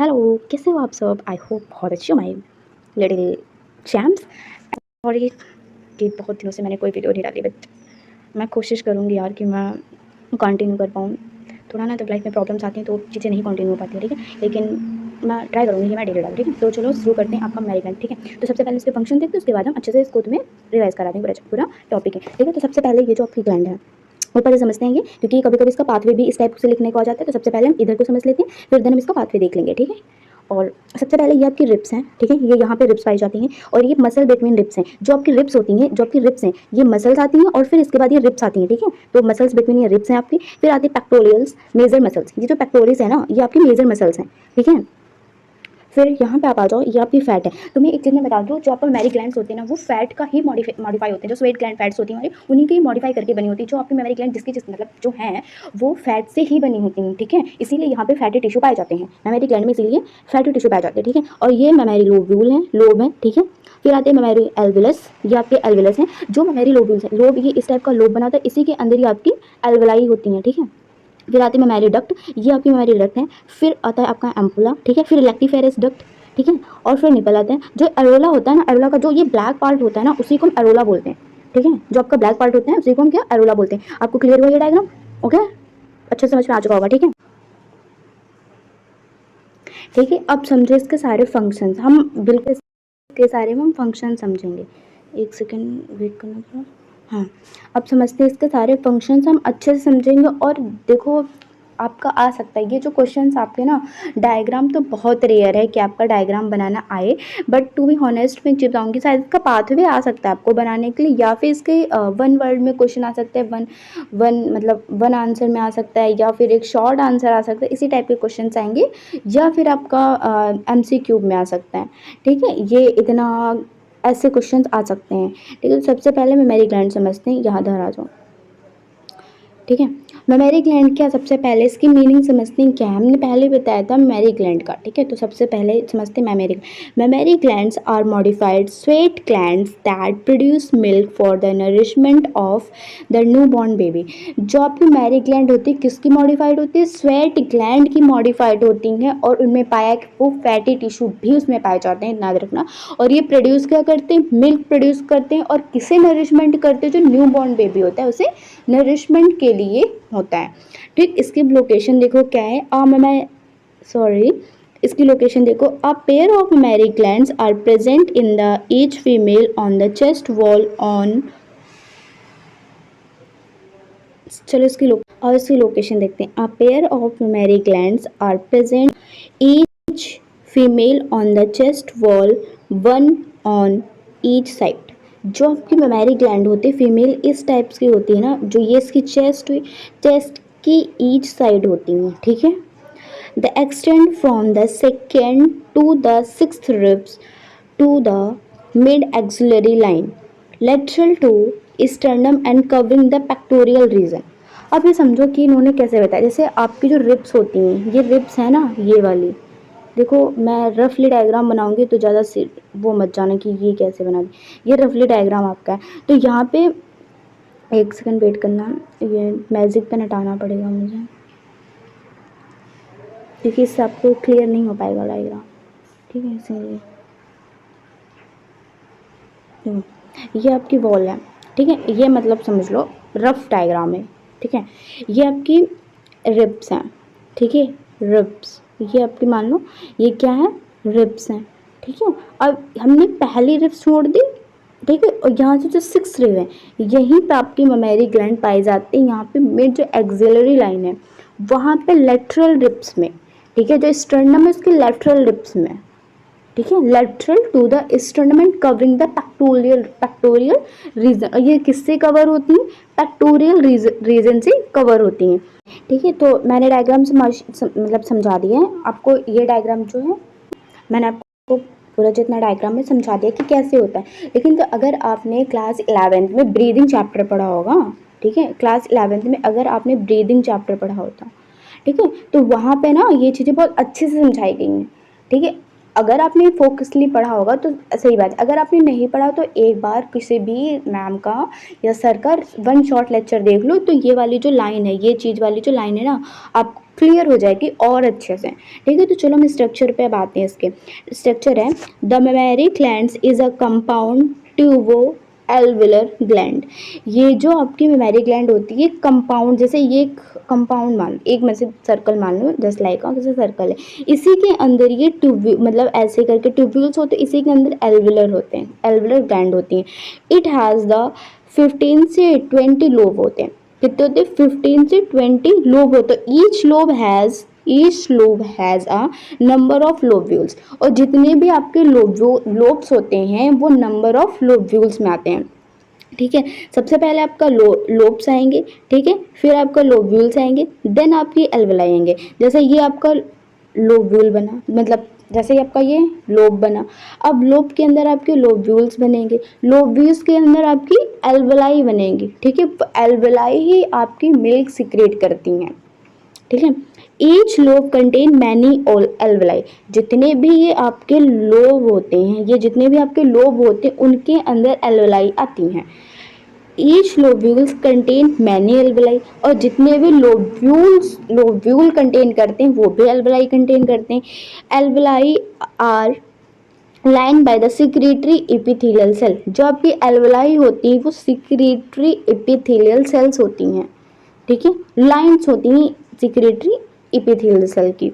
Hello, कैसे हो आप सब? आई होप बहुत अच्छे हो माय लिटिल चैम्प्स। सॉरी कि बहुत दिनों से मैंने कोई वीडियो नहीं डाली, बट मैं कोशिश करूँगी यार कि मैं कंटिन्यू कर पाऊँ। थोड़ा ना, जब लाइफ में प्रॉब्लम्स आती हैं तो चीज़ें नहीं कंटिन्यू हो पाती हैं, ठीक है, लेकिन मैं ट्राई करूँगी कि मैं डेली डालूँ, ठीक है। तो चलो शुरू करते हैं आपका मैरीग्लैंड, ठीक है। तो सबसे पहले इसके फंक्शन देखते हैं, उसके बाद हम अच्छे से इसको तुम्हें रिवाइज करा देंगे, पूरा टॉपिक है, ठीक है। तो सबसे पहले ये जो आपकी ग्लैंड है ऊपर से समझते हैं ये, क्योंकि कभी कभी इसका पाथवे भी इस टाइप से लिखने को आ जाता है। तो सबसे पहले हम इधर को समझ लेते हैं, फिर देन हम इसका पाथवे देख लेंगे, ठीक है। और सबसे पहले ये आपकी रिब्स हैं, ठीक है। ये यहाँ पे रिब्स पाई जाती हैं और ये मसल बिटवीन रिब्स हैं। जो आपकी रिब्स होती हैं, जो आपकी रिब्स हैं, ये मसल्स आती हैं और फिर इसके बाद ये रिब्स आती हैं, ठीक है। तो मसल्स बिटवीन ये रिब्स हैं आपकी, फिर आती है पेक्टोरियल्स, मेजर मसल्स। ये जो पेक्टोरियल्स है ना, ये आपकी मेजर मसल्स हैं, ठीक है। फिर यहाँ पे आप आ जाओ, ये आपकी फैट है। तो मैं एक चीज़ में बता दूँ, जो आपका मेमोरी ग्लैंड्स होते हैं ना, वो फैट का ही मॉडिफाई होते हैं। जो स्वेट ग्लैंड फैट्स होती हैं हमारी, उन्हीं की मॉडिफाई करके बनी होती है। जो आपकी मेमोरी ग्लैंड जिसकी मतलब जो है वो फैट से ही बनी होती हैं, ठीक है। इसीलिए यहाँ पे फैटी टिश्यू पाए जाते हैं मेमोरी ग्लैंड में, इसीलिए फैटी टिश्यू पाए जाते हैं, ठीक है। और ये मेमोरी लोब्यूल है, लोब है, ठीक है। फिर आते हैं मेमोरी एल्वियस, ये आपके एल्वियस हैं। जो मेमोरी लोब्यूल्स हैं, लोब ये इस टाइप का लोब बनाता है, इसी के अंदर ही आपकी एल्वलाई होती हैं, ठीक है। फिर आती है मेमोरी डक्ट, ये आपकी मेमोरी डक्ट है। फिर आता है आपका एम्पुला, ठीक है। फिर इलेक्टिफेरस डक्ट, ठीक है। और फिर निकल आते हैं जो एरोला होता है ना, एरोला का जो ये ब्लैक पार्ट होता है ना, उसी को हम एरोला बोलते हैं, ठीक है। जो आपका ब्लैक पार्ट होता है उसी को हम क्या एरोला बोलते हैं। आपको क्लियर हुआ ये डायग्राम? ओके, अच्छे समझ में आ चुका होगा, ठीक है। ठीक है, अब समझो इसके सारे फंक्शंस, हम बिल्कुल इसके सारे में हम फंक्शन समझेंगे। एक सेकेंड वेट करना थोड़ा। हाँ, अब समझते हैं इसके सारे फंक्शंस, हम अच्छे से समझेंगे। और देखो, आपका आ सकता है ये जो क्वेश्चंस आपके ना, डायग्राम तो बहुत रेयर है कि आपका डायग्राम बनाना आए, बट टू बी हॉनेस्ट मैं एक बताऊँगी, शायद इसका पाथवे आ सकता है आपको बनाने के लिए, या फिर इसके वन वर्ड में क्वेश्चन आ सकता है, मतलब वन आंसर में आ सकता है, या फिर एक शॉर्ट आंसर आ सकता है, इसी टाइप के क्वेश्चन आएंगे, या फिर आपका MCQ में आ सकता है, ठीक है। ये इतना ऐसे क्वेश्चंस आ सकते हैं, ठीक है। तो सबसे पहले मेमोरी ग्लैंड समझते हैं, यहाँ इधर आ जाओ, ठीक है। मेमोरी ग्लैंड क्या, सबसे पहले इसकी मीनिंग समझते हैं क्या है। हमने पहले बताया था मेमोरी ग्लैंड का, ठीक है। तो सबसे पहले समझते हैं mammary glands are modified sweat glands that produce milk for the nourishment of the newborn baby. जो आपकी मेमोरी ग्लैंड होती है, किसकी मॉडिफाइड होती है? स्वेट ग्लैंड की मॉडिफाइड होती हैं। और उनमें पाया कि वो फैटी टिश्यू भी उसमें पाए जाते हैं, याद रखना। और ये प्रोड्यूस क्या करते हैं? मिल्क प्रोड्यूस करते हैं। और किसे नरिशमेंट करते हैं? जो न्यू बॉर्न बेबी होता है उसे नरिशमेंट के लिए होता है, ठीक। इसकी लोकेशन देखो क्या है, इसकी लोकेशन देखो, a pair of mammary glands are present in the each female on the chest wall on. चलो इसकी लोकेशन देखते हैं। A pair of mammary glands are present each female on the chest wall, one on each side. जो आपकी memory gland होती है female, इस types की होती है ना, जो ये इसकी चेस्ट की ईच साइड होती है, ठीक है। The extend from the second to the sixth ribs to the mid axillary line, lateral to sternum and covering the pectoral region. अब ये समझो कि इन्होंने कैसे बताया। जैसे आपकी जो रिब्स होती हैं, ये रिब्स है ना, ये वाली देखो, मैं रफली डायग्राम बनाऊंगी तो ज़्यादा वो मत जाना कि ये कैसे बना दी। ये रफली डायग्राम आपका है। तो यहाँ पे एक सेकंड वेट करना, ये मैजिक पेन हटाना पड़ेगा मुझे, क्योंकि इससे आपको क्लियर नहीं हो पाएगा डायग्राम, ठीक है। इसीलिए ये आपकी वॉल है, ठीक है। ये मतलब समझ लो रफ डायग्राम है, ठीक है। ये आपकी रिब्स हैं, ठीक है। रिब्स, ये आपकी मान लो ये क्या है? रिब्स हैं, ठीक है। अब हमने पहली रिब्स छोड़ दी, ठीक है। और यहाँ से जो 6 रिब है, यहीं पे आपकी मेमोरी ग्लैंड पाई जाती है। यहाँ पे मिड जो एक्सिलरी लाइन है, वहाँ पे लेटरल रिब्स में, ठीक है। जो स्टर्नम है उसके लेटरल रिब्स में, ठीक है। Lateral to the sternum and covering the pectoral region. ये किससे कवर होती हैं? पेक्टोरियल रीजन से कवर होती हैं, ठीक है। तो मैंने डायग्राम मतलब समझा दिया है आपको। ये डायग्राम जो है मैंने आपको पूरा जितना डायग्राम में समझा दिया कि कैसे होता है। लेकिन तो अगर आपने क्लास 11th में ब्रीदिंग चैप्टर पढ़ा होगा, ठीक है, क्लास 11th में अगर आपने ब्रीदिंग चैप्टर पढ़ा होता, ठीक है, तो वहाँ पे ना ये चीज़ें बहुत अच्छे से समझाई गई हैं, ठीक है। अगर आपने फोकसली पढ़ा होगा तो सही बात है। अगर आपने नहीं पढ़ा तो एक बार किसी भी मैम का या सर का वन शॉट लेक्चर देख लो। तो ये वाली जो लाइन है, ये चीज़ वाली जो लाइन है ना, आप क्लियर हो जाएगी और अच्छे से। ठीक है, तो चलो हम स्ट्रक्चर पे अब आते हैं। इसके स्ट्रक्चर है, the mammary glands is a compound ट्यूबो alveolar gland. ये जो आपकी मेमरी ग्लैंड होती है कंपाउंड, जैसे ये कंपाउंड मान, एक में से सर्कल मान लो, जस्ट लाइक जैसे सर्कल है, इसी के अंदर ये ट्यूब मतलब ऐसे करके ट्यूब्यूल्स होते हैं, इसी के अंदर एल्विलर होते हैं, एल्विलर ग्लैंड होती हैं। इट हैज़ द 15 से 20 लोब होते हैं। कितने होते हैं? 15 से 20 लोब होते हैं। Each lobe has a number of lobules. और जितने भी आपके लोब्स होते हैं वो नंबर ऑफ लोब्यूल्स में आते हैं। ठीक है, सबसे पहले आपका लोब्स आएंगे, ठीक है, फिर आपका लोब्यूल्स आएंगे, देन आपकी एल्वेलाई आएंगे। जैसे ये आपका लोब्यूल बना, मतलब जैसे ही आपका ये लोब बना, अब लोब के अंदर आपके लोब्यूल्स बनेंगे, लोब्यूल्स के अंदर आपकी एल्वेलाई बनेंगी। ठीक है, एल्वेलाई ही आपकी मिल्क सिक्रेट करती हैं। ठीक है, each lobe contain many alveoli. जितने भी ये आपके लोब होते हैं, ये जितने भी आपके लोब होते हैं उनके अंदर एल्वेलाई आती हैं। Each lobules contain many alveoli. और जितने भी लोब्यूल कंटेन करते हैं वो भी एल्वेलाई कंटेन करते हैं। Alveoli are line by the secretory epithelial cell. जो आपकी एल्वेलाई होती है वो सिक्रेटरी एपिथेलियल सेल्स होती हैं। ठीक है, लाइन्स होती हैं सिक्रेटरी एपिथेलियल सेल की।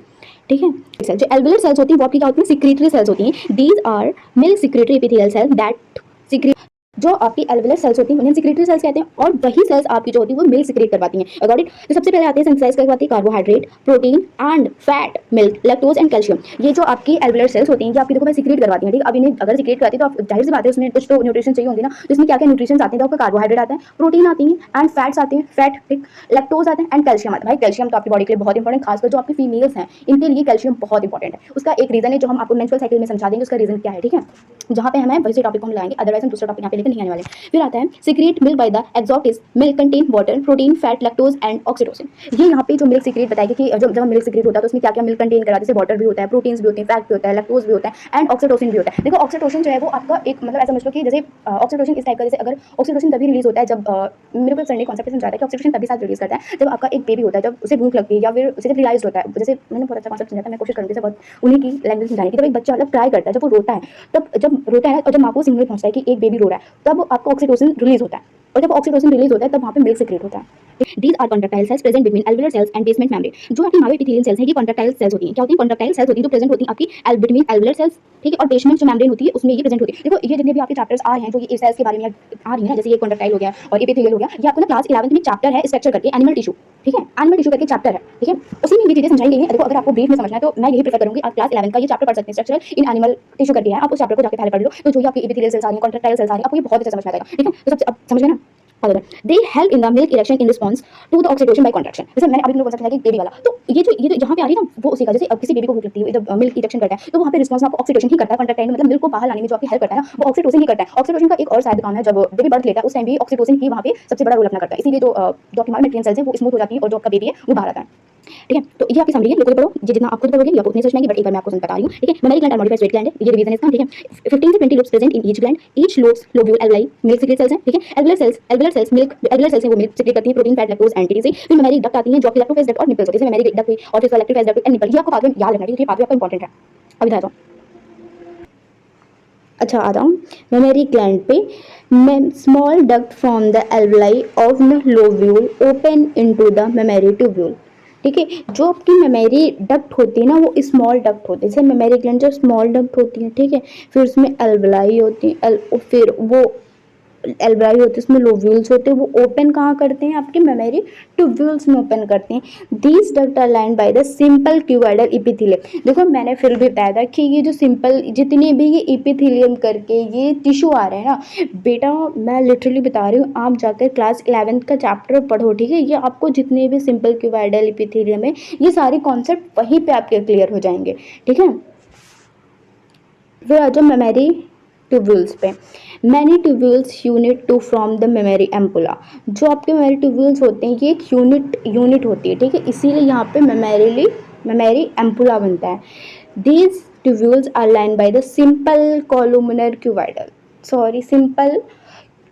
ठीक है, जो एल्वेलर सेल्स होती हैं वो आपकी क्या होती हैं? सिक्रेटरी सेल्स होती हैं। These are milk secretory epithelial cell that secrete. जो आपकी एल्वेलर सेल्स होती हैं उन्हें सिक्रेटरी सेल्स कहते हैं, और वही सेल्स आपकी जो होती है वो मिल्क सिक्रेट करवाती हैं। अकॉर्डिंग तो सबसे पहले आते हैं सिंथेसाइज करवाती है carbohydrate, protein and fat, milk, lactose and calcium. ये जो आपकी एल्वेलर सेल्स होती हैं ये आपकी देखो मैं सिक्रेट करवाती हैं। ठीक है, अब इन्हें अगर सिक्रेट करती है तो आप जाहिर सी बात है उसमें कुछ तो न्यूट्रिशन चाहिए होंगे ना। तो इसमें क्या क्या न्यूट्रिशन आते हैं? तो आपका कार्बोहाइड्रेट आता है, प्रोटीन आती है एंड फैट्स आते हैं, फैट, ठीक, लैक्टोज आते हैं एंड कैल्शियम आता है। भाई कैल्शियम तो आपकी बॉडी के लिए बहुत इंपॉर्टेंट, खासकर जो आपकी फीमेल्स हैं इनके लिए कैल्शियम बहुत इंपॉर्टेंट है। उसका एक रीजन है जो हम आपको मेंस्ट्रुअल साइकिल में समझा देंगे, उसका रीजन क्या है। ठीक है, जहाँ पे हमें वैसे टॉपिक को हम लाएंगे, अदरवाइज हम दूसरा टॉपिक यहाँ पे लेकर नहीं आने वाले। फिर आता है secrete milk by the exocytosis milk contain water, protein, fat, lactose and oxytocin. ये यहाँ पे जो मिल्क सिक्रेट बताएगी कि जब मिल्क सिक्रेट होता है तो उसमें क्या क्या मिल्क कंटेन करा, जैसे वाटर भी होता है, प्रोटीन्स भी होते हैं, फैट भी होता है, लैक्टोज भी होता है एंड ऑक्सीटोसिन भी होता है। देखो ऑक्सीटोसिन जो है वो आपका एक मतलब ऐसा समझ लो कि जैसे ऑक्सीटोसिन इस टाइप का, जैसे अगर ऑक्सीटोसिन तभी रिलीज होता है जब मेरे को सर ने कॉन्सेप्ट समझाया था कि ऑक्सीटोसिन तभी साथ रिलीज करता है जब आपका एक बेबी होता है, जब उसे भूख लगती है या फिर उसे जब रियलाइज होता है। जैसे मैंने बहुत अच्छा कॉन्सेप्ट समझा था, मैं कोशिश करूँगी बहुत उन्हीं की लैंग्वेज समझाने की। जब एक बच्चा मतलब ट्राई करता है, जब वो रोता है, तब जब रोता है और जब माँ को सिग्नल पहुंचता है कि एक बेबी रो रहा है, तब आपका ऑक्सीटोसिन रिलीज होता है, और जब ऑक्सीटोसिन रिलीज होता है तब वहाँ पे मिल्क सिक्रेट होता है। These are contractile cells present between alveolar cells and basement membrane। जो आपकी मायोएपिथेलियल सेल्स हैं ये कॉन्ट्रैक्टाइल सेल्स होती हैं। क्या होती हैं? कॉन्ट्रैक्टाइल सेल्स होती हैं जो प्रेजेंट होती हैं आपकी बिटवीन एल्वेलर सेल्स, ठीक है, और बेसमेंट जो मेम्ब्रेन होती है उसमें ये प्रेजेंट होती है। देखो ये जितने भी आपके चैप्टर्स आ रहे हैं जो ये सेल्स के बारे में आ रही है ना, जैसे ये कॉन्ट्रैक्टाइल हो गया और एपिथेलियल हो गया, ये आपको ना क्लास 11th में चैप्टर है स्ट्रक्चर करके एनिमल टिश्यू। ठीक है, एनिमल टिश्यू करके चैप्टर है। ठीक है, उसी में ये चीजें समझाई गई हैं। देखो अगर आपको ब्रीफ में समझना है तो मैं यही प्रेफर करूंगी, आप क्लास 11 का ये चैप्टर पढ़ सकते हैं, स्ट्रक्चर इन एनिमल टिश्यू करके है। आप उस चैप्टर को जाके पहले पढ़ लो, तो जो आपकी एपिथेलियल सेल्स आ रही हैं, कॉन्ट्रैक्टाइल सेल्स आ रही हैं, आपको ये बहुत अच्छे समझ में आएगा। ठीक है, तो सबसे अब समझ गए ना। They help in the milk erection in response to the oxytocin by contraction। जैसे मैंने अभी कॉन्सेप्ट बताया कि बेबी वाला, तो ये जो यहाँ पे आ रही है ना वो उसी का, जैसे अब किसी बेबी को भूख लगती है, जब मिल्क इरेक्शन करता है तो वहाँ पे रिस्पॉन्स आपको ऑक्सीटोसिन ही करता है। कॉन्ट्रैक्टाइल मतलब मिल्क को बाहर लाने में जो आपकी हेल्प करता है वो ऑक्सीटोसिन ही करता है। ऑक्सीटोसिन का एक और शायद काम है, जब बेबी बर्थ लेता है उस टाइम भी ऑक्सीटोसिन ही वहाँ पे सबसे बड़ा रोल अपना करता है, इसीलिए जो आपकी मायोमेट्रियन सेल्स है वो स्मूथ हो जाती है और जो आपका बेबी है वो बाहर आता है। ठीक है, तो ये आपकी समरी है, लोग पढ़ो, ये जितना आप खुद पढ़ोगे या उतने समझ में आएगी, बट एक बार मैं आपको बता रही हूँ। ठीक है, मेमरी ग्लैंड और मॉडिफाइड स्वेट ग्लैंड है, ये रिवीजन है इसका। ठीक है, 15 से 20 lobes present in each gland, each lobes lobule alveoli milk secrete cells हैं। ठीक है, alveolar cells milk, alveolar cells हैं वो मिल्क सिक्रेट करती हैं, प्रोटीन, फैट, लैक्टोज एंड टीटी से। फिर मेमरी डक्ट आती है जो कि लैक्टोफेज डक्ट और निपल्स होती है, जैसे मेमरी डक्ट हुई और फिर लैक्टोफेज डक्ट एंड निपल। ये आपको पाथवे याद रखना है, ये पाथवे आपका इंपॉर्टेंट है। अभी था अच्छा आ जाऊँ मेमरी ग्लैंड पे। Small duct from the alveoli of the lobule open into the memory tubule. ठीक है, जो आपकी मेमरी डक्ट होती है ना वो स्मॉल डक्ट होती है, जैसे मेमरी ग्लैंड जो स्मॉल डक्ट होती है। ठीक है, फिर उसमें एल्वेलाई होती है, फिर वो एल्वेलाई होती है, उसमें लोब्यूल्स होते हैं, वो ओपन कहाँ करते हैं? आपके मेमरी ट्यूब्यूल्स में ओपन करते हैं। These duct are lined by the simple cuboidal epithelium. देखो मैंने फिर भी बताया था कि ये जो सिंपल जितने भी ये एपिथेलियम करके ये टिश्यू आ रहे हैं ना बेटा, मैं लिटरली बता रही हूँ, आप जाकर क्लास 11th का चैप्टर पढ़ो। ठीक है, ये आपको जितने भी सिंपल क्यूबॉइडल एपिथेलियम है ये सारे कॉन्सेप्ट वहीं पे आपके क्लियर हो जाएंगे। ठीक है, फिर आ जाओ मेमरी ट्यूब्यूल्स पे। Many tubules unite to from the mammary ampulla. जो आपके मेमरी ट्यूब्यूल्स होते हैं ये एक यूनिट होती है। ठीक है, इसीलिए यहाँ पे मेमरी एम्पुला बनता है। These tubules are line by the simple columnar cuboidal, simple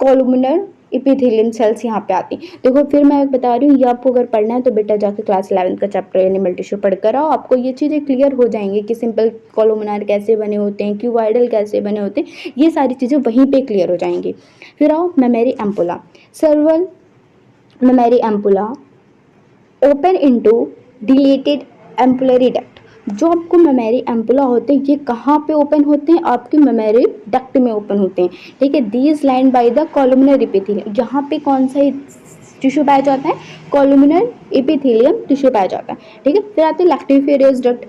columnar epithelium cells यहाँ पे आती हैं। देखो फिर मैं बता रही हूँ, ये आपको अगर पढ़ना है तो बेटा जाके क्लास 11th का चैप्टर एनिमल टिश्यू पढ़ कर आओ, आपको ये चीज़ें क्लियर हो जाएंगी कि सिंपल कोलुमिनार कैसे बने होते हैं, क्यूबाइडल कैसे बने होते हैं, ये सारी चीज़ें वहीं पे क्लियर हो जाएंगी। फिर आओ मेमोरी एम्पुला, सर्वल mammary ampulla open into dilated ampullary duct. जो आपको मेमोरी एम्पुला होते हैं ये कहाँ पे ओपन होते हैं, आपकी मेमोरी डक्ट में ओपन होते हैं, ठीक है। These line by the columnar epithelium, यहाँ पे कौन सा टिश्यू पाया जाता है, कॉलुमिनर एपिथेलियम टिश्यू पाया जाता है, ठीक है। फिर आते हैं lactiferous duct,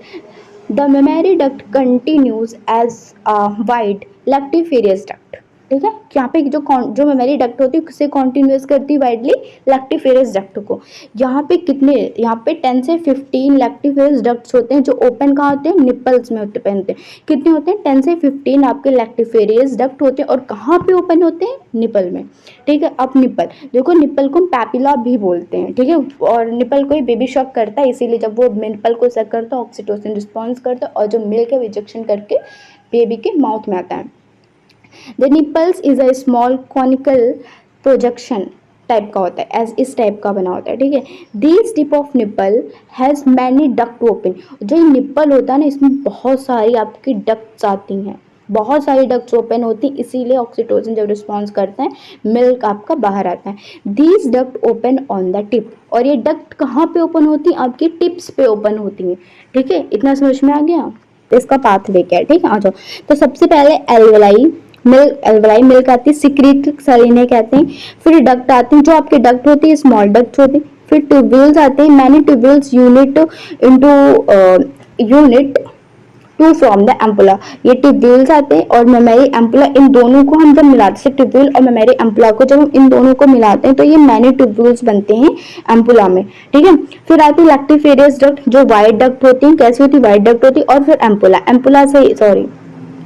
the mammary duct continues as a wide lactiferous duct, ठीक है। यहाँ पे जो मेमोरी डक्ट होती है उससे कॉन्टिन्यूस करती है वाइडली लैक्टिफेरस डक्ट को। यहाँ पे कितने, यहाँ पे 10 से 15 लैक्टिफेरस डक्ट्स होते हैं जो ओपन कहाँ होते हैं, निप्पल्स में ओपन होते हैं। कितने होते हैं, 10 से 15 आपके लैक्टिफेरस डक्ट होते हैं और कहाँ पे ओपन होते हैं, निप्पल में, ठीक है। अब निप्पल देखो, निप्पल को पैपिला भी बोलते हैं, ठीक है। और निप्पल को बेबी शॉक करता है, इसीलिए जब वो निप्पल को सक करता है ऑक्सीटोसिन रिस्पॉन्स करता है और जो मिल्क है इंजेक्शन करके बेबी के माउथ में आता है। The nipples is a small conical projection type का होता है, एज इस टाइप का बना होता है, ठीक है। This tip of nipple has many duct open, जो निप्पल होता है ना इसमें बहुत सारी आपकी डक्ट्स आती हैं, बहुत सारी डक्ट्स ओपन होती हैं, इसीलिए ऑक्सीटोसिन जब रिस्पॉन्स करता है मिल्क आपका बाहर आता है। These duct open on the tip, और ये डक्ट कहाँ पे ओपन होती है, आपकी टिप्स पे ओपन होती हैं, ठीक है। इतना समझ में आ गया, तो इसका पाथवे क्या है, ठीक है। आ जाओ, तो सबसे पहले एल्वेलाई मिल्क, एल्वेलाई मिल्क आती है, सिक्रीटरी सेल इन्हें कहते हैं। फिर डक्ट आती है, जो आपके डक्ट होती है स्मॉल डक्ट होती है। फिर ट्यूब्यूल्स आते हैं, many tubules unite into unite to from the ampulla, ये ट्यूब्यूल्स आते हैं और मेमोरी एम्पुला, इन दोनों को हम जब मिलाते हैं, ट्यूब्यूल और मेमोरी एम्पुला को जब हम इन दोनों को मिलाते हैं तो ये मैनी ट्यूब्यूल्स बनते हैं एम्पुला में, ठीक है। फिर आती है लैक्टिफेरियस डक्ट, जो वाइट डक्ट होती है, कैसी होती है, वाइट डक्ट होती है। और फिर एम्पुला, एम्पुला से सॉरी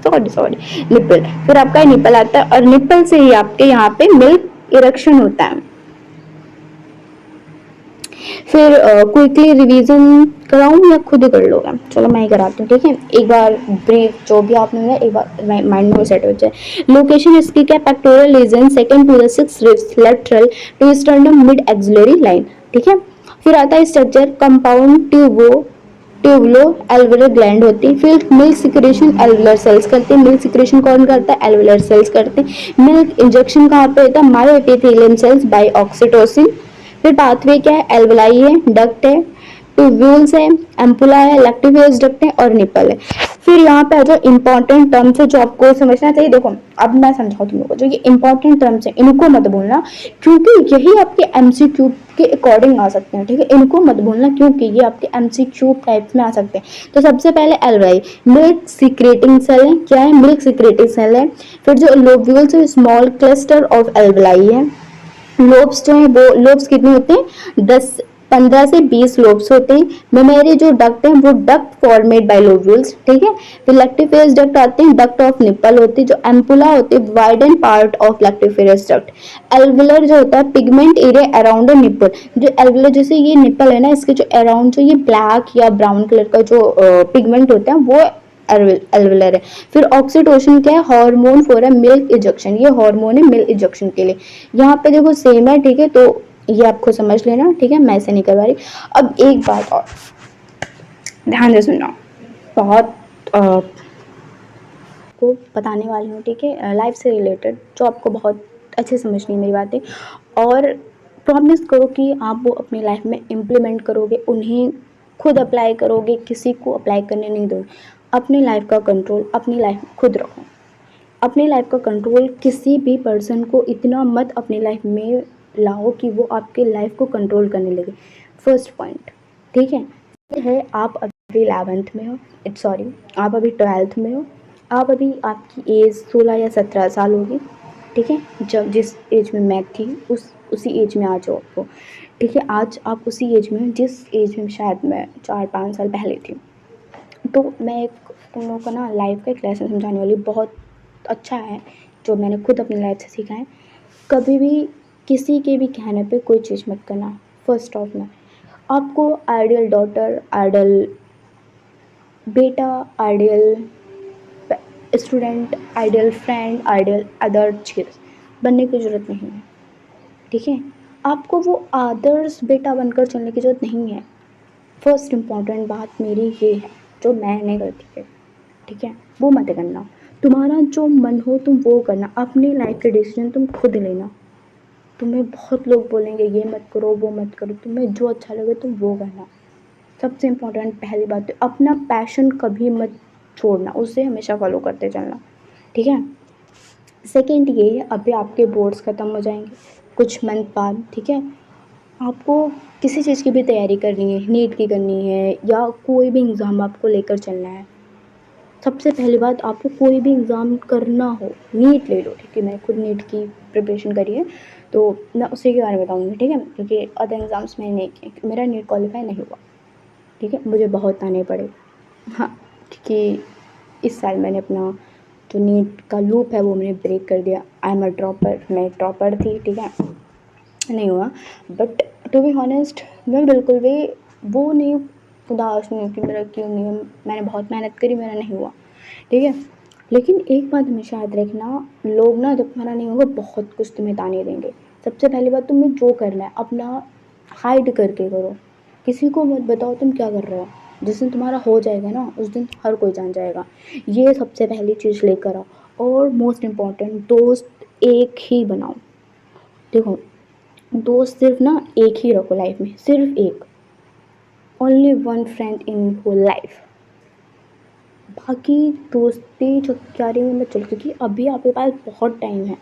निपल, फिर आपका निपल आता है और निपल से ही आपके यहाँ पे मिल्क इरेक्शन होता है। फिर क्विकली रिवीजन कराऊं या खुद ही कर लोगे, चलो मैं ही कराती हूँ, ठीक है। एक बार ब्रीफ जो भी आपने एक बार माइंड में सेट हो जाए। लोकेशन इसकी क्या, pectoral region, second to the 6 ribs, lateral to sternum mid axillary line, ठीक है। फिर आता है structure, compound tubuloalveolar gland होती है। फिर मिल्क सिक्रेशन एल्वुलर सेल्स करते हैं, मिल्क सिक्रेशन कौन करता है, एल्वुलर सेल्स करते हैं। मिल्क इंजेक्शन कहाँ पे होता है, मायोएपिथेलियम सेल्स बाय ऑक्सीटोसिन। फिर पाथवे क्या है, एल्वलाई है, डक्ट है, ट्यूब्यूल्स है, एम्पुला है, लैक्टिफेस डक्ट है और निपल है। फिर यहाँ पे जो इंपॉर्टेंट टर्म्स है जो आपको समझना चाहिए, देखो अब मैं समझाऊँ तुम लोगों को, जो ये इंपॉर्टेंट टर्म्स है इनको मत भूलना, क्योंकि यही आपके एमसीक्यू के अकॉर्डिंग आ सकते हैं, ठीक है। इनको मत भूलना क्योंकि ये आपके एमसीक्यू टाइप में आ सकते हैं। तो सबसे पहले एल्वलाई, मिल्क सिक्रेटिंग सेल है, क्या है, मिल्क सिक्रेटिंग सेल है। फिर जो लोब्यूल्स है, स्मॉल क्लस्टर ऑफ एल्वलाई है। लोब्स जो है वो लोब्स कितने होते हैं, 15 से 20 लोब्स होते हैं। मेमोरी जो डक्ट है वो डक्ट फॉर्मेड बाय लोब्यूल्स, ठीक है। फिर लैक्टिफेरस डक्ट आते हैं, डक्ट ऑफ निपल होती है। जो एम्पुला होती है widen part of lactiferous duct. Alveolar जो होता है pigment area around the nipple, जो एल्वुलर जैसे ये निपल है ना, इसके जो अराउंड जो ये ब्लैक या ब्राउन कलर का जो पिगमेंट होता है वो एल्वुलर है। फिर ऑक्सीटोसिन क्या है, hormone for a milk injection, ये हार्मोन है मिल्क इंजेक्शन के लिए। यहाँ पे देखो सेम है, ठीक है, तो ये आपको समझ लेना, ठीक है, मैं ऐसे नहीं करवा रही। अब एक बात और ध्यान से सुनना, बहुत को बताने वाली हूँ, ठीक है, लाइफ से रिलेटेड, जो आपको बहुत अच्छे समझनी है मेरी बातें, और प्रॉमिस करो कि आप वो अपनी लाइफ में इम्प्लीमेंट करोगे, उन्हें खुद अप्लाई करोगे, किसी को अप्लाई करने नहीं दोगे। अपनी लाइफ का कंट्रोल अपनी लाइफ में खुद रखो, अपनी लाइफ का कंट्रोल, किसी भी पर्सन को इतना मत अपनी लाइफ में लाओ कि वो आपके लाइफ को कंट्रोल करने लगे। फर्स्ट पॉइंट, ठीक है। ये है, आप अभी 11th में हो, सॉरी आप अभी 12th में हो, आप अभी आपकी एज 16 या 17 साल होगी, ठीक है। जब जिस एज में मैं थी उसी एज में आ जाओ आपको, ठीक है। आज आप उसी एज में जिस एज में शायद मैं 4-5 साल पहले थी। तो मैं एक तुम लोगों को ना लाइफ का एक लेसन समझाने वाली, बहुत अच्छा है, जो मैंने खुद अपनी लाइफ से सीखा है। कभी भी किसी के भी कहने पे कोई चीज़ मत करना, फर्स्ट ऑफ में आपको आइडियल डॉटर, आइडियल बेटा, ideal student, ideal friend, ideal other चीज़ बनने की ज़रूरत नहीं है। ठीक है? आपको वो आदर्श बेटा बनकर चलने की ज़रूरत नहीं है। फर्स्ट इम्पॉर्टेंट बात मेरी ये है, जो मैंने गलती करी, ठीक है? वो मत करना। तुम्हारा जो मन हो तुम वो करना, अपनी लाइफ के डिसीजन तुम खुद लेना। तुम्हें बहुत लोग बोलेंगे ये मत करो, वो मत करो, तुम्हें जो अच्छा लगे तुम वो करना। सबसे इम्पोर्टेंट पहली बात तो अपना पैशन कभी मत छोड़ना, उसे हमेशा फॉलो करते चलना, ठीक है? सेकेंड ये है, अभी आपके बोर्ड्स ख़त्म हो जाएंगे कुछ मंथ बाद, ठीक है? आपको किसी चीज़ की भी तैयारी करनी है, नीट की करनी है या कोई भी एग्ज़ाम आपको लेकर चलना है, सबसे पहली बात आपको कोई भी एग्ज़ाम करना हो, नीट ले लो, ठीक है? मैंने खुद नीट की प्रिपरेशन करी है, तो मैं उसी के बारे में बताऊँगी, ठीक है? क्योंकि अदर एग्ज़ाम्स मैंने नहीं किए, मेरा नीट क्वालिफाई नहीं हुआ, ठीक है? मुझे बहुत ताने पड़े, हाँ, क्योंकि इस साल मैंने अपना जो नीट का लूप है वो मैंने ब्रेक कर दिया। आई एम अ ड्रॉपर, मैं ड्रॉपर थी, ठीक है? नहीं हुआ, बट टू बी हॉनेस्ट मैं बिल्कुल भी वो नहीं उदास नहीं हूँ कि मेरा क्यों नहीं हुआ, मैंने बहुत मेहनत करी, मेरा नहीं हुआ, ठीक है? लेकिन एक बात हमेशा याद रखना, लोग ना जब तुम्हारा नहीं होगा बहुत कुछ तुम्हें ताने देंगे। सबसे पहली बात तुम्हें जो करना है अपना हाइड करके करो, किसी को मत बताओ तुम क्या कर रहे हो। जिस दिन तुम्हारा हो जाएगा ना उस दिन हर कोई जान जाएगा। ये सबसे पहली चीज़ लेकर आओ। और मोस्ट इम्पॉर्टेंट, दोस्त एक ही बनाओ। देखो, दोस्त सिर्फ ना एक ही रखो लाइफ में, सिर्फ एक, only one friend in whole life. बाकी दोस्ती चौकीदारी में मत चलो, क्योंकि अभी आपके पास बहुत टाइम है,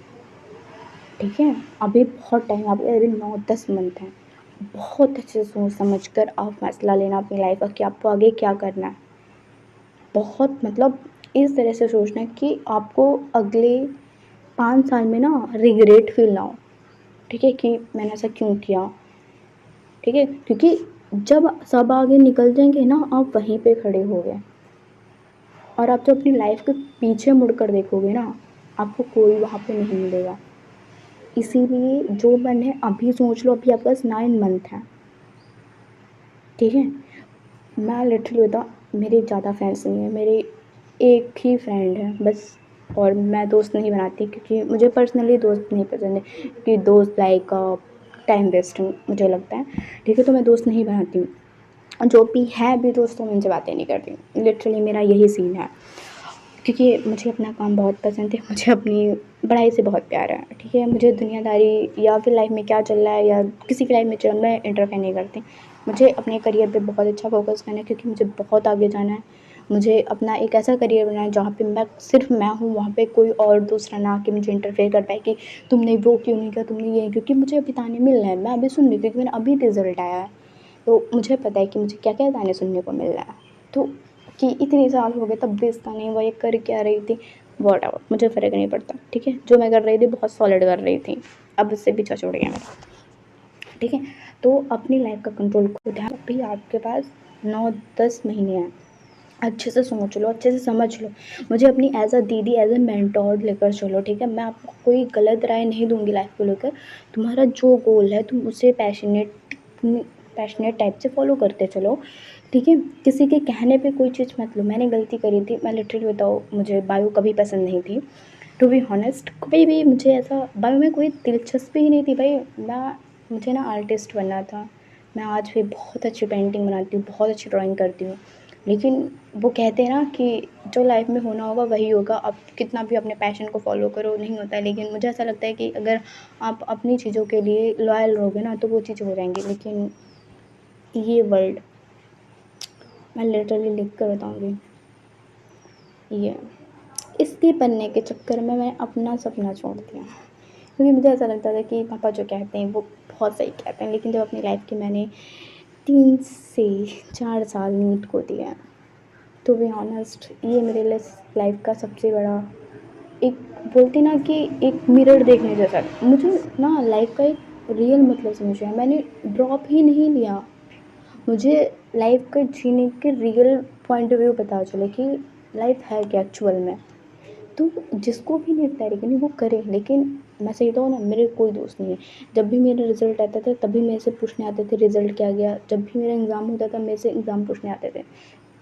ठीक है? अभी बहुत टाइम, आपके अभी 9-10 मंथ हैं। बहुत अच्छे से सोच समझ कर आप फैसला लेना अपनी लाइफ का कि आपको आगे क्या करना है। बहुत मतलब इस तरह से सोचना है कि आपको अगले 5 साल में ना रिग्रेट फील ना हो, ठीक है? कि मैंने ऐसा क्यों किया, ठीक है? क्योंकि जब सब आगे निकल जाएंगे ना आप वहीं पे खड़े हो गए, और आप जब अपनी लाइफ के पीछे मुड़कर देखोगे ना आपको कोई वहाँ पे नहीं मिलेगा। इसीलिए जो मन है अभी सोच लो, अभी आपके पास 9 मंथ है, ठीक है? मैं लिटरली बताऊँ, मेरे ज़्यादा फ्रेंड्स नहीं है, मेरे एक ही फ्रेंड है बस। और मैं दोस्त नहीं बनाती क्योंकि मुझे पर्सनली दोस्त नहीं पसंद है, क्योंकि दोस्त लाइक टाइम वेस्ट मुझे लगता है, ठीक है? तो मैं दोस्त नहीं बनाती हूँ। जो भी है भी दोस्त तो मैं उनसे बातें नहीं करती हूँ, लिटरली मेरा यही सीन है। क्योंकि मुझे अपना काम बहुत पसंद है, मुझे अपनी पढ़ाई से बहुत प्यार है, ठीक है? मुझे दुनियादारी या फिर लाइफ में क्या चल रहा है या किसी की लाइफ में चल, मैं इंटरफेयर नहीं करती। मुझे अपने करियर पे बहुत अच्छा फोकस करना है, क्योंकि मुझे बहुत आगे जाना है। मुझे अपना एक ऐसा करियर बनाना है जहाँ पे मैं सिर्फ मैं हूँ, वहाँ पे कोई और दूसरा ना आके मुझे इंटरफेयर कर पाए कि तुमने वो क्यों नहीं किया, तुमने ये, क्योंकि मुझे अभी ताने मिल रहे हैं, मैं अभी सुन रही हूँ क्योंकि मेरा अभी रिजल्ट आया है, तो मुझे पता है कि मुझे क्या क्या ताने सुनने को मिल रहा है। तो कि इतने साल हो गए तब भी इसका नहीं हुआ, ये कर क्या रही थी, वॉटएवर, मुझे फ़र्क नहीं पड़ता, ठीक है? जो मैं कर रही थी बहुत सॉलिड कर रही थी, अब उससे पीछा छूट गया मेरा, ठीक है? तो अपनी लाइफ का कंट्रोल खुद है। अभी आपके पास 9-10 महीने हैं, अच्छे से सोच लो, अच्छे से समझ लो। मुझे अपनी एज अ दीदी, एज अ मेंटोर लेकर चलो, ठीक है? मैं आपको कोई गलत राय नहीं दूंगी लाइफ को लेकर। तुम्हारा जो गोल है तुम उसे पैशनेट टाइप से फॉलो करते चलो, ठीक है? किसी के कहने पे कोई चीज़ मत लो। मैंने गलती करी थी, मैं लिटरली बताऊँ, मुझे बायो कभी पसंद नहीं थी, टू बी हॉनेस्ट। कभी भी मुझे ऐसा बायो में कोई दिलचस्पी ही नहीं थी भाई। मुझे ना आर्टिस्ट बनना था। मैं आज भी बहुत अच्छी पेंटिंग बनाती हूँ, बहुत अच्छी ड्राइंग करती हूँ, लेकिन वो कहते हैं ना कि जो लाइफ में होना होगा वही होगा। आप कितना भी अपने पैशन को फॉलो करो नहीं होता है, लेकिन मुझे ऐसा लगता है कि अगर आप अपनी चीज़ों के लिए लॉयल रहोगे ना तो वो चीज़ हो जाएंगी। लेकिन ये वर्ल्ड, मैं लिटरली लिख कर बताऊँगी, ये इसके बनने के चक्कर में मैं अपना सपना छोड़ दिया, क्योंकि मुझे ऐसा लगता था कि पापा जो कहते हैं वो बहुत सही कहते हैं। लेकिन जब अपनी लाइफ के मैंने 3 से 4 साल नीट को दिया, टू बी ऑनेस्ट ये मेरे लिए लाइफ का सबसे बड़ा, एक बोलते ना कि एक मिरर देखने जैसा था। मुझे ना लाइफ का एक रियल मतलब समझ आया, मैंने ड्रॉप ही नहीं लिया। मुझे लाइफ का जीने के रियल पॉइंट ऑफ व्यू पता चले कि लाइफ है क्या एक्चुअल में। तो जिसको भी नहीं तैयारी करनी वो करे, लेकिन मैं सही बताऊँ ना, मेरे कोई दोस्त नहीं है। जब भी मेरा रिजल्ट आता था तभी मेरे से पूछने आते थे रिजल्ट क्या गया, जब भी मेरा एग्ज़ाम होता था मेरे से एग्ज़ाम पूछने आते थे।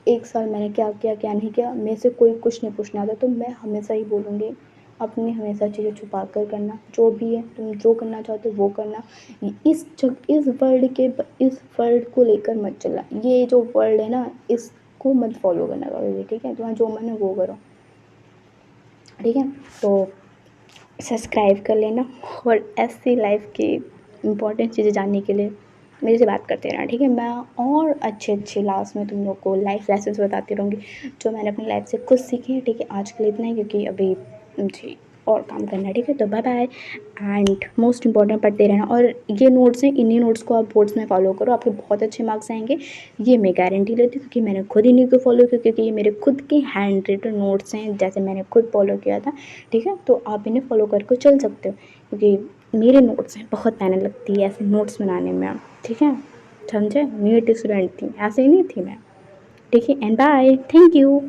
एक साल मैंने क्या किया क्या नहीं किया मेरे से कोई कुछ नहीं पूछने आता, तो मैं हमेशा ही बोलूँगी अपनी हमेशा चीज़ें छुपा कर करना, जो भी है तुम जो करना चाहते हो वो करना। इस वर्ल्ड को लेकर मत चलना, ये जो वर्ल्ड है ना इसको मत फॉलो करना कभी भी, ठीक है? तुम्हारा जो मन है वो करो, ठीक है? तो सब्सक्राइब कर लेना, और ऐसी लाइफ की इम्पोर्टेंट चीज़ें जानने के लिए मेरे से बात करते रहना, ठीक है? मैं और अच्छे लास्ट में तुम लोग को लाइफ लेसन्स बताती रहूँगी जो मैंने अपनी लाइफ से खुद सीखे हैं, ठीक है? आज के लिए इतना ही, क्योंकि अभी मुझे और काम करना है, ठीक है? तो bye bye. And most important पढ़ते रहना, और ये नोट्स हैं, इन्हीं नोट्स को आप बोर्ड्स में फॉलो करो, आपके बहुत अच्छे मार्क्स आएंगे, ये मैं गारंटी लेती हूँ, क्योंकि मैंने खुद इन्हीं को फॉलो किया, क्योंकि ये मेरे खुद के हैंड रिटन नोट्स हैं, जैसे मैंने खुद फॉलो किया था, ठीक है? तो आप इन्हें फॉलो करके चल सकते हो, क्योंकि मेरे नोट्स हैं, बहुत मेहनत लगती है ऐसे नोट्स बनाने में, ठीक है? समझे? नीट स्टूडेंट थी, ऐसे ही नहीं थी मैं, ठीक है? And bye, thank you.